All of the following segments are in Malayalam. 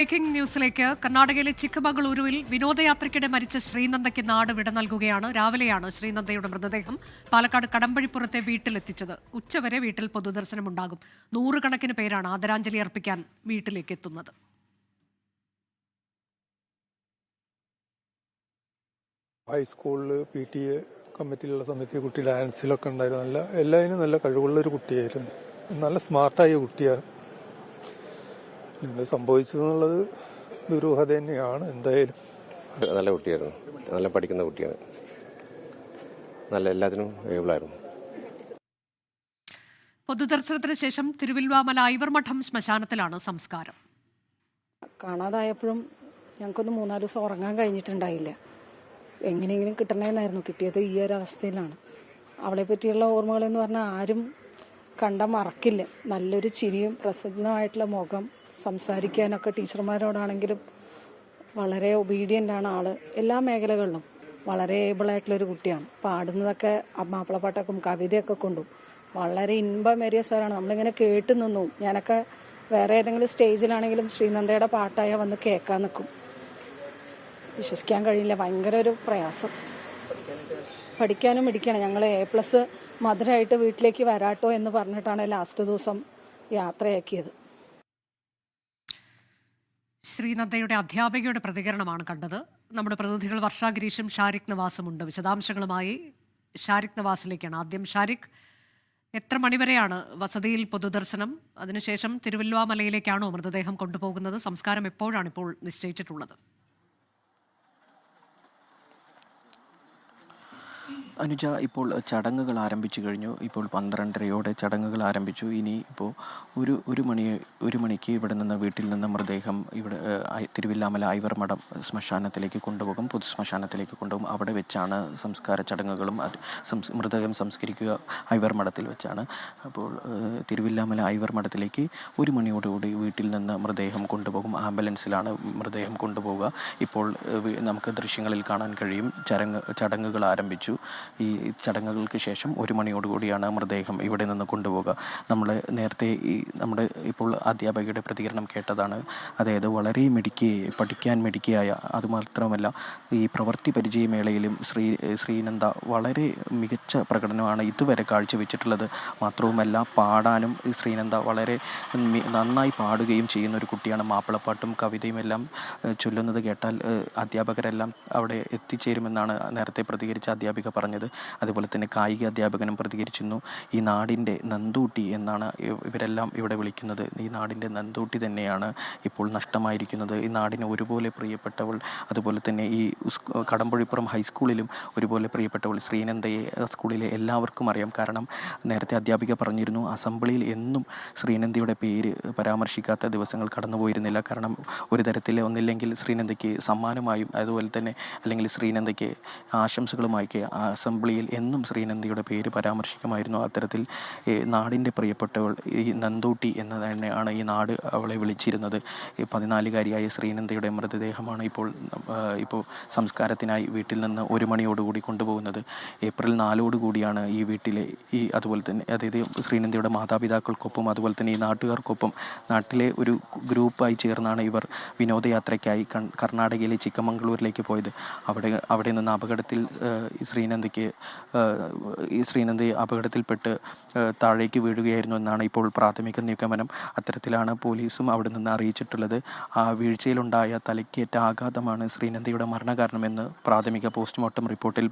ബ്രേക്കിംഗ് ന്യൂസിലേക്ക്. കർണാടകയിലെ ചിക്കമംഗളൂരുവിൽ വിനോദയാത്രയ്ക്കിടെ മരിച്ച ശ്രീനന്ദയ്ക്ക് നാട് വിട നൽകുകയാണ്. രാവിലെയാണ് ശ്രീനന്ദയുടെ മൃതദേഹം പാലക്കാട് കടമ്പഴിപ്പുറത്തെ വീട്ടിലെത്തിച്ചത്. ഉച്ചവരെ വീട്ടിൽ പൊതുദർശനമുണ്ടാകും. നൂറുകണക്കിന് പേരാണ് ആദരാഞ്ജലി അർപ്പിക്കാൻ വീട്ടിലേക്ക് എത്തുന്നത്. ഹൈസ്കൂളിൽ PTA കമ്മിറ്റിയിലുള്ള സമയത്ത് കുട്ടി ഡാൻസിലൊക്കെ ഉണ്ടായിരുന്നു. എല്ലാതിനും നല്ല കഴിവുള്ളൊരു കുട്ടിയായിരുന്നു. നല്ല സ്മാർട്ടായ കുട്ടിയാണ്. സംഭവിച്ചതെന്നുള്ളത് ദുരൂഹത തന്നെയാണ്. എന്തായാലും നല്ല കുട്ടിയായിരുന്നു, നല്ല പഠിക്കുന്ന കുട്ടിയാണ്, നല്ല എല്ലാത്തിനും ഏബിളായിരുന്നു. പൊതുദർശനത്തിന് ശേഷം തിരുവില്വാമല ഐവർമഠം ശ്മശാനത്തിലാണ് സംസ്കാരം. കാണാതായപ്പോഴും ഞങ്ങൾക്കൊന്ന് 3-4 ദിവസം ഉറങ്ങാൻ കഴിഞ്ഞിട്ടുണ്ടായില്ല. എങ്ങനെയെങ്കിലും കിട്ടണമെന്നായിരുന്നു. കിട്ടിയത് ഈ ഒരു അവസ്ഥയിലാണ്. അവളെ പറ്റിയുള്ള ഓർമ്മകളെന്ന് പറഞ്ഞാൽ ആരും കണ്ട മറക്കില്ല. നല്ലൊരു ചിരിയും പ്രസന്നമായിട്ടുള്ള മുഖം, സംസാരിക്കാനൊക്കെ ടീച്ചർമാരോടാണെങ്കിലും വളരെ ഒബീഡിയൻ്റ് ആണ് ആള്. എല്ലാ മേഖലകളിലും വളരെ ഏബിളായിട്ടുള്ളൊരു കുട്ടിയാണ്. പാടുന്നതൊക്കെ മാപ്പിളപ്പാട്ടൊക്കെ കവിതയൊക്കെ കൊണ്ടും വളരെ ഇൻപമേറിയ സ്വരമാണ്. നമ്മളിങ്ങനെ കേട്ട് നിന്നു. ഞാനൊക്കെ വേറെ ഏതെങ്കിലും സ്റ്റേജിലാണെങ്കിലും ശ്രീനന്ദയുടെ പാട്ടായ വന്ന് കേൾക്കാൻ നിൽക്കും. വിശ്വസിക്കാൻ കഴിയില്ല. ഭയങ്കര ഒരു പ്രയാസം. പഠിക്കാനും ഇടിക്കണം. ഞങ്ങൾ A+ മധുരമായിട്ട് വീട്ടിലേക്ക് വരാട്ടോ എന്ന് പറഞ്ഞിട്ടാണ് ലാസ്റ്റ് ദിവസം യാത്രയാക്കിയത്. ശ്രീനന്ദയുടെ അധ്യാപികയുടെ പ്രതികരണമാണ് കണ്ടത്. നമ്മുടെ പ്രതിനിധികൾ വർഷ ഗിരീഷും ഷാരിഖ് നവാസുമുണ്ട്. വിശദാംശങ്ങളുമായി ഷാരിഖ് നവാസിലേക്കാണ് ആദ്യം. ഷാരിഖ്, എത്ര മണിവരെയാണ് വസതിയിൽ പൊതുദർശനം? അതിനുശേഷം തിരുവല്വാമലയിലേക്കാണോ മൃതദേഹം കൊണ്ടുപോകുന്നത്? സംസ്കാരം എപ്പോഴാണ് ഇപ്പോൾ നിശ്ചയിച്ചിട്ടുള്ളത്? അനുജ, ഇപ്പോൾ ചടങ്ങുകൾ ആരംഭിച്ചു കഴിഞ്ഞു. ഇപ്പോൾ 12:30 ചടങ്ങുകൾ ആരംഭിച്ചു. ഇനി ഇപ്പോൾ ഒരു മണിക്ക് ഇവിടെ നിന്ന് വീട്ടിൽ നിന്ന് മൃതദേഹം ഇവിടെ തിരുവില്ലാമല ഐവർമഠം ശ്മശാനത്തിലേക്ക് കൊണ്ടുപോകും. പൊതുശ്മശാനത്തിലേക്ക് കൊണ്ടുപോകും. അവിടെ വെച്ചാണ് സംസ്കാര ചടങ്ങുകളും മൃതദേഹം സംസ്കരിക്കുക ഐവർമഠത്തിൽ വെച്ചാണ്. അപ്പോൾ തിരുവില്ലാമല ഐവർമഠത്തിലേക്ക് 1 മണിയോടുകൂടി വീട്ടിൽ നിന്ന് മൃതദേഹം കൊണ്ടുപോകും. ആംബുലൻസിലാണ് മൃതദേഹം കൊണ്ടുപോവുക. ഇപ്പോൾ നമുക്ക് ദൃശ്യങ്ങളിൽ കാണാൻ കഴിയും. ചടങ്ങുകൾ ആരംഭിച്ചു. ഈ ചടങ്ങുകൾക്ക് ശേഷം 1 മണിയോടുകൂടിയാണ് മൃതദേഹം ഇവിടെ നിന്ന് കൊണ്ടുപോകുക. നമ്മൾ നേരത്തെ നമ്മുടെ ഇപ്പോൾ അധ്യാപകയുടെ പ്രതികരണം കേട്ടതാണ്. അതായത് വളരെ പഠിക്കാൻ മിടുക്കിയായ, അതുമാത്രമല്ല ഈ പ്രവൃത്തി പരിചയമേളയിലും ശ്രീനന്ദ വളരെ മികച്ച പ്രകടനമാണ് ഇതുവരെ കാഴ്ചവെച്ചിട്ടുള്ളത്. മാത്രവുമല്ല പാടാനും ശ്രീനന്ദ വളരെ നന്നായി പാടുകയും ചെയ്യുന്ന ഒരു കുട്ടിയാണ്. മാപ്പിളപ്പാട്ടും കവിതയും എല്ലാം ചൊല്ലുന്നത് കേട്ടാൽ അധ്യാപകരെല്ലാം അവിടെ എത്തിച്ചേരുമെന്നാണ് നേരത്തെ പ്രതികരിച്ച അധ്യാപിക പറഞ്ഞത്. അതുപോലെ തന്നെ കായിക അധ്യാപകനും പ്രതികരിച്ചിരുന്നു. ഈ നാടിൻ്റെ നന്തൂട്ടി എന്നാണ് ഇവരെല്ലാം ഇവിടെ വിളിക്കുന്നത്. ഈ നാടിൻ്റെ നന്തൂട്ടി തന്നെയാണ് ഇപ്പോൾ നഷ്ടമായിരിക്കുന്നത്. ഈ നാടിന് ഒരുപോലെ പ്രിയപ്പെട്ടവൾ, അതുപോലെ തന്നെ ഈ കടമ്പഴിപ്പുറം ഹൈസ്കൂളിലും ഒരുപോലെ പ്രിയപ്പെട്ടവൾ ശ്രീനന്ദയെ സ്കൂളിലെ എല്ലാവർക്കും അറിയാം. കാരണം നേരത്തെ അധ്യാപിക പറഞ്ഞിരുന്നു, അസംബ്ലിയിൽ എന്നും ശ്രീനന്ദയുടെ പേര് പരാമർശിക്കാത്ത ദിവസങ്ങൾ കടന്നുപോയിരുന്നില്ല. കാരണം ഒരു തരത്തിൽ ഒന്നില്ലെങ്കിൽ ശ്രീനന്ദയ്ക്ക് സമ്മാനമായും അതുപോലെ തന്നെ അല്ലെങ്കിൽ ശ്രീനന്ദയ്ക്ക് ആശംസകളുമായി അസംബ്ലിയിൽ എന്നും ശ്രീനന്ദയുടെ പേര് പരാമർശിക്കുമായിരുന്നു. അത്തരത്തിൽ നാടിൻ്റെ പ്രിയപ്പെട്ടവൾ, ഈ നന്തൂട്ടി എന്ന് തന്നെയാണ് ഈ നാട് അവളെ വിളിച്ചിരുന്നത്. 14-കാരിയായ ശ്രീനന്ദയുടെ മൃതദേഹമാണ് ഇപ്പോൾ സംസ്കാരത്തിനായി വീട്ടിൽ നിന്ന് 1 മണിയോടുകൂടി കൊണ്ടുപോകുന്നത്. ഏപ്രിൽ 4 ഈ വീട്ടിലെ അതുപോലെ തന്നെ അതായത് ശ്രീനന്ദയുടെ മാതാപിതാക്കൾക്കൊപ്പം അതുപോലെ തന്നെ ഈ നാട്ടുകാർക്കൊപ്പം നാട്ടിലെ ഒരു ഗ്രൂപ്പായി ചേർന്നാണ് ഇവർ വിനോദയാത്രയ്ക്കായി കർണാടകയിലെ ചിക്കമംഗളൂരിലേക്ക് പോയത്. അവിടെ നിന്ന് അപകടത്തിൽ ശ്രീനന്ദ അപകടത്തിൽപ്പെട്ട് താഴേക്ക് വീഴുകയായിരുന്നു എന്നാണ് ഇപ്പോൾ പ്രാഥമിക നിഗമനം. അത്തരത്തിലാണ് പോലീസും അവിടെ നിന്ന് അറിയിച്ചിട്ടുള്ളത്. ആ വീഴ്ചയിലുണ്ടായ തലയ്ക്കേറ്റ ആഘാതമാണ് ശ്രീനന്ദയുടെ മരണകാരണമെന്ന് പ്രാഥമിക പോസ്റ്റ്മോർട്ടം റിപ്പോർട്ടിൽ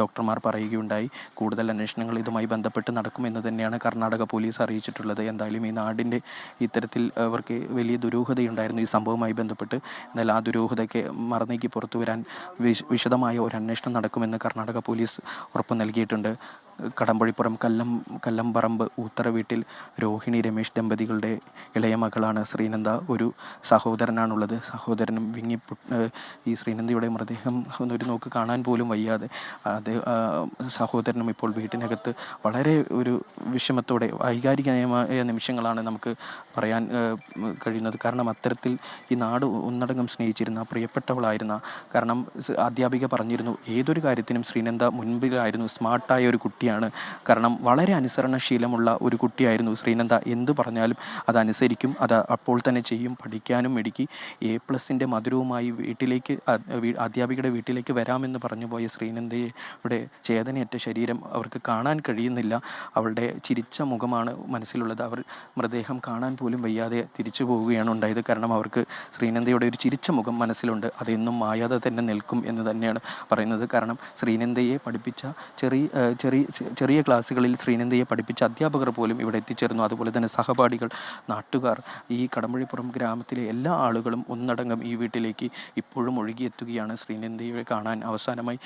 ഡോക്ടർമാർ പറയുകയുണ്ടായി. കൂടുതൽ അന്വേഷണങ്ങൾ ഇതുമായി ബന്ധപ്പെട്ട് നടക്കുമെന്ന് തന്നെയാണ് കർണാടക പോലീസ് അറിയിച്ചിട്ടുള്ളത്. എന്തായാലും ഈ നാടിൻ്റെ ഇത്തരത്തിൽ അവർക്ക് വലിയ ദുരൂഹതയുണ്ടായിരുന്നു ഈ സംഭവവുമായി ബന്ധപ്പെട്ട്. എന്നാൽ ആ ദുരൂഹതയ്ക്ക് മറന്നേക്ക് പുറത്തു വരാൻ വിശദമായ ഒരു അന്വേഷണം നടക്കുമെന്ന് കർണാടക പോലീസ് ഉറപ്പ് നൽകിയിട്ടുണ്ട്. കടമ്പഴിപ്പുറം കല്ലംപറമ്പ് ഊത്തറ വീട്ടിൽ രോഹിണി രമേശ് ദമ്പതികളുടെ ഇളയ മകളാണ് ശ്രീനന്ദ. ഒരു സഹോദരനാണുള്ളത്. സഹോദരനും ഈ ശ്രീനന്ദയുടെ മൃതദേഹം ഒരു നോക്ക് കാണാൻ പോലും വയ്യാതെ സഹോദരനും ഇപ്പോൾ വീട്ടിനകത്ത് വളരെ ഒരു വിഷമത്തോടെ വൈകാരികമായ നിമിഷങ്ങളാണ് നമുക്ക് പറയാൻ കഴിയുന്നത്. കാരണം അത്തരത്തിൽ ഈ നാട് ഒന്നടങ്കം സ്നേഹിച്ചിരുന്ന പ്രിയപ്പെട്ടവളായിരുന്ന, കാരണം അധ്യാപിക പറഞ്ഞിരുന്നു ഏതൊരു കാര്യത്തിനും ശ്രീനന്ദ മുൻപിലായിരുന്നു, സ്മാർട്ടായ ഒരു കുട്ടി കുട്ടിയാണ്. കാരണം വളരെ അനുസരണശീലമുള്ള ഒരു കുട്ടിയായിരുന്നു ശ്രീനന്ദ. എന്ത് പറഞ്ഞാലും അതനുസരിക്കും, അത് അപ്പോൾ തന്നെ ചെയ്യും. പഠിക്കാനും മിടുക്കി. A+ൻ്റെ മധുരവുമായി വീട്ടിലേക്ക് അധ്യാപികയുടെ വീട്ടിലേക്ക് വരാമെന്ന് പറഞ്ഞു പോയ ശ്രീനന്ദയുടെ ചേതനയറ്റ ശരീരം അവർക്ക് കാണാൻ കഴിയുന്നില്ല. അവളുടെ ചിരിച്ച മുഖമാണ് മനസ്സിലുള്ളത്. അവർ മൃതദേഹം കാണാൻ പോലും വയ്യാതെ തിരിച്ചു പോവുകയാണ് ഉണ്ടായത്. കാരണം അവർക്ക് ശ്രീനന്ദയുടെ ഒരു ചിരിച്ച മുഖം മനസ്സിലുണ്ട്. അതെന്നും മായാതെ തന്നെ നിൽക്കും എന്ന് തന്നെയാണ് പറയുന്നത്. കാരണം ശ്രീനന്ദയെ പഠിപ്പിച്ച ചെറിയ ക്ലാസ്സുകളിൽ ശ്രീനന്ദയെ പഠിപ്പിച്ച അധ്യാപകർ പോലും ഇവിടെ എത്തിച്ചേർന്നു. അതുപോലെ തന്നെ സഹപാഠികൾ, നാട്ടുകാർ, ഈ കടമ്പഴിപ്പുറം ഗ്രാമത്തിലെ എല്ലാ ആളുകളും ഒന്നടങ്കം ഈ വീട്ടിലേക്ക് ഇപ്പോഴും ഒഴുകിയെത്തുകയാണ് ശ്രീനന്ദയെ കാണാൻ, അവസാനമായി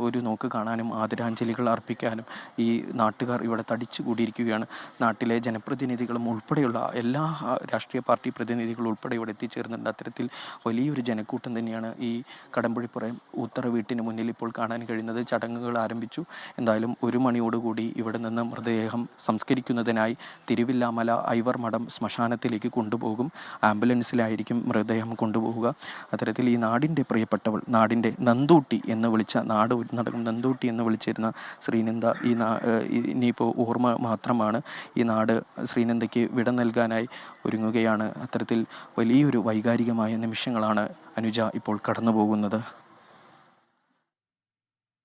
ഒരു നോക്ക് കാണാനും ആദരാഞ്ജലികൾ അർപ്പിക്കാനും ഈ നാട്ടുകാർ ഇവിടെ തടിച്ചു കൂടിയിരിക്കുകയാണ്. നാട്ടിലെ ജനപ്രതിനിധികളും ഉൾപ്പെടെയുള്ള എല്ലാ രാഷ്ട്രീയ പാർട്ടി പ്രതിനിധികൾ ഉൾപ്പെടെ ഇവിടെ എത്തിച്ചേർന്നുണ്ട്. അത്തരത്തിൽ വലിയൊരു ജനക്കൂട്ടം തന്നെയാണ് ഈ കടമ്പഴിപ്പുറം ഉത്തറ വീട്ടിന് മുന്നിൽ ഇപ്പോൾ കാണാൻ കഴിയുന്നത്. ചടങ്ങുകൾ ആരംഭിച്ചു. എന്തായാലും 1 മണിയോടുകൂടി ഇവിടെ നിന്ന് മൃതദേഹം സംസ്കരിക്കുന്നതിനായി തിരുവില്ലാമല ഐവർ മഠം ശ്മശാനത്തിലേക്ക് കൊണ്ടുപോകും. ആംബുലൻസിലായിരിക്കും മൃതദേഹം കൊണ്ടുപോവുക. അത്തരത്തിൽ ഈ നാടിൻ്റെ പ്രിയപ്പെട്ടവൾ, നാടിൻ്റെ നന്തൂട്ടി എന്ന് വിളിച്ച, നാട് ഒന്നടങ്കം നന്തൂട്ടി എന്ന് വിളിച്ചിരുന്ന ശ്രീനന്ദ ഇനിയിപ്പോൾ ഓർമ്മ മാത്രമാണ്. ഈ നാട് ശ്രീനന്ദയ്ക്ക് വിട നൽകാനായി ഒരുങ്ങുകയാണ്. അത്തരത്തിൽ വലിയൊരു വൈകാരികമായ നിമിഷങ്ങളാണ് അനുജ ഇപ്പോൾ കടന്നു പോകുന്നത്.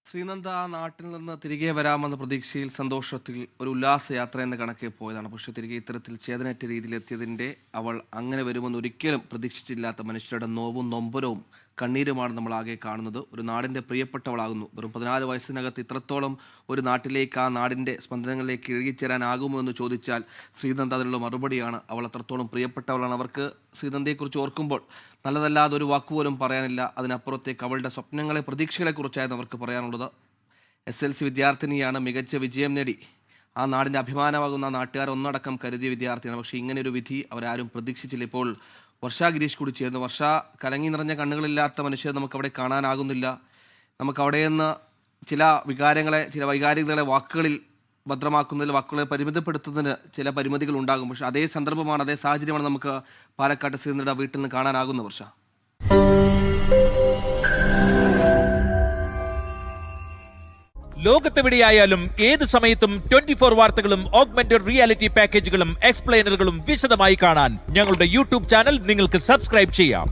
ശ്രീനന്ദ നാട്ടിൽ നിന്ന് തിരികെ വരാമെന്ന പ്രതീക്ഷയിൽ, സന്തോഷത്തിൽ ഒരു ഉല്ലാസയാത്ര എന്ന കണക്കെ പോയതാണ്. പക്ഷേ തിരികെ ഇത്തരത്തിൽ ചേതനറ്റ രീതിയിലെത്തിയതിൻ്റെ അവൾ അങ്ങനെ വരുമെന്ന് ഒരിക്കലും പ്രതീക്ഷിച്ചില്ലാത്ത മനുഷ്യരുടെ നോവും നൊമ്പരവും കണ്ണീരുമാണ് നമ്മളാകെ കാണുന്നത്. ഒരു നാടിൻ്റെ പ്രിയപ്പെട്ടവളാകുന്നു. വെറും 14 വയസ്സിനകത്ത് ഇത്രത്തോളം ഒരു നാട്ടിലേക്ക്, ആ നാടിൻ്റെ സ്പന്ദനങ്ങളിലേക്ക് ഇഴുകിച്ചേരാനാകുമോ എന്ന് ചോദിച്ചാൽ ശ്രീനന്ദ അതിനുള്ള മറുപടിയാണ്. അവൾ അത്രത്തോളം പ്രിയപ്പെട്ടവളാണ്. അവർക്ക് ശ്രീനന്ദയെക്കുറിച്ച് ഓർക്കുമ്പോൾ നല്ലതല്ലാതെ ഒരു വാക്കുപോലും പറയാനില്ല. അതിനപ്പുറത്തേക്ക് അവളുടെ സ്വപ്നങ്ങളെ, പ്രതീക്ഷകളെക്കുറിച്ചായിരുന്നു അവർക്ക് പറയാനുള്ളത്. SLC വിദ്യാർത്ഥിനിയാണ്. മികച്ച വിജയം നേടി ആ നാടിൻ്റെ അഭിമാനമാകുന്ന നാട്ടുകാർ ഒന്നടക്കം കരുതിയ വിദ്യാർത്ഥിയാണ്. പക്ഷേ ഇങ്ങനെയൊരു വിധി അവരാരും പ്രതീക്ഷിച്ചില്ല. ഇപ്പോൾ വർഷ ഗിരീഷ് കൂടി ചേർന്നു. വർഷ, കലങ്ങി നിറഞ്ഞ കണ്ണുകളില്ലാത്ത മനുഷ്യരെ നമുക്കവിടെ കാണാനാകുന്നില്ല. നമുക്കവിടെ നിന്ന് ചില വികാരങ്ങളെ, ചില വൈകാരികതകളെ വാക്കുകളിൽ ഭദ്രമാക്കുന്നതിൽ, വാക്കുകളെ പരിമിതപ്പെടുത്തുന്നതിന് ചില പരിമിതികൾ ഉണ്ടാകും. പക്ഷേ അതേ സന്ദർഭമാണ്, അതേ സാഹചര്യമാണ് നമുക്ക് പാലക്കാട്ട് ശ്രീനന്ദയുടെ വീട്ടിൽ നിന്ന് കാണാനാകുന്ന. വർഷ, ലോകത്തെവിടെയായാലും ഏത് സമയത്തും 24 വാർത്തകളും ഓഗ്മെന്റഡ് റിയാലിറ്റി പാക്കേജുകളും എക്സ്പ്ലെയിനറുകളും വിശദമായി കാണാൻ ഞങ്ങളുടെ യൂട്യൂബ് ചാനൽ നിങ്ങൾക്ക് സബ്സ്ക്രൈബ് ചെയ്യാം.